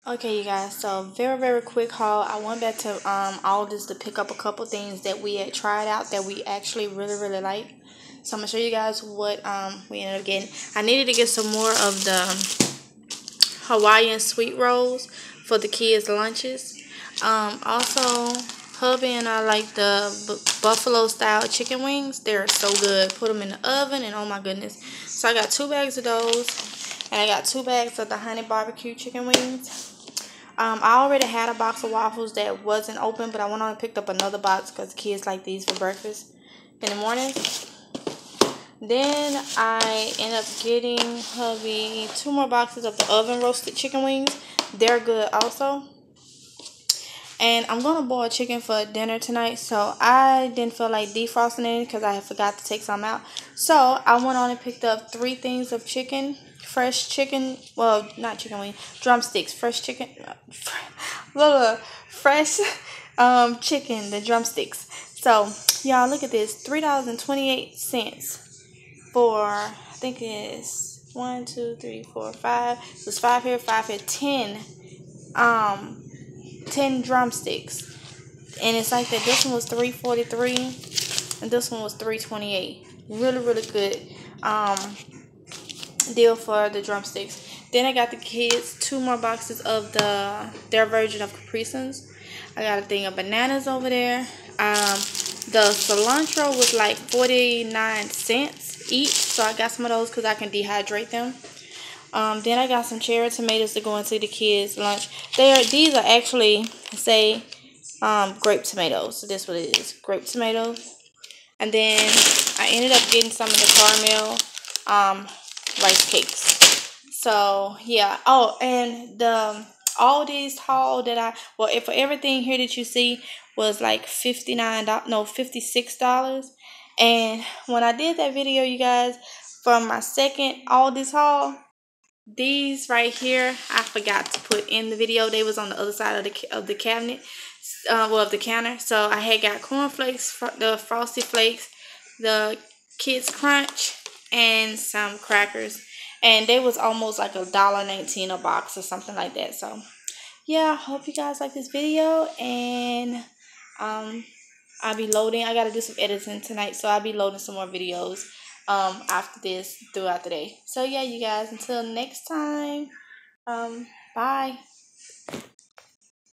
Okay, you guys, so very quick haul. I went back to Aldis to pick up a couple things that we had tried out that we actually really like. So I'm gonna show you guys what we ended up getting. I needed to get some more of the Hawaiian sweet rolls for the kids' lunches. Also, hubby and I like the buffalo style chicken wings. They're so good. Put them in the oven and oh my goodness. So I got 2 bags of those, and I got 2 bags of the honey barbecue chicken wings. I already had a box of waffles that wasn't open, but I went on and picked up another box because kids like these for breakfast in the morning. Then I ended up getting hubby 2 more boxes of the oven roasted chicken wings. They're good also. And I'm going to boil chicken for dinner tonight. So I didn't feel like defrosting it because I forgot to take some out. So I went on and picked up 3 things of chicken. Fresh chicken. Well, not chicken wing. Drumsticks. Fresh chicken. Fresh chicken. The drumsticks. So, y'all, look at this. $3.28 for, I think it's 1, 2, 3, 4, 5. So it's 5 here, 5 here. 10 drumsticks, and it's like that. This one was $3.43 and this one was $3.28. Really good deal for the drumsticks. Then I got the kids 2 more boxes of their version of Capri Suns. I got a thing of bananas over there. The cilantro was like 49 cents each, so I got some of those because I can dehydrate them. Then I got some cherry tomatoes to go into the kids' lunch. These are actually, say, grape tomatoes. So that's what it is, grape tomatoes. And then I ended up getting some of the caramel rice cakes. So yeah. Oh, and the Aldi's haul that for everything here that you see was like $56. And when I did that video, you guys, from my second Aldi's haul, these right here, I forgot to put in the video. They was on the other side of the cabinet, of the counter. So I had got cornflakes, the Frosty Flakes, the Kids Crunch, and some crackers. And they was almost like $1.19 a box or something like that. So yeah, hope you guys like this video, and I'll be loading. I gotta do some editing tonight, so I'll be loading some more videos after this throughout the day. So yeah, you guys, until next time, bye.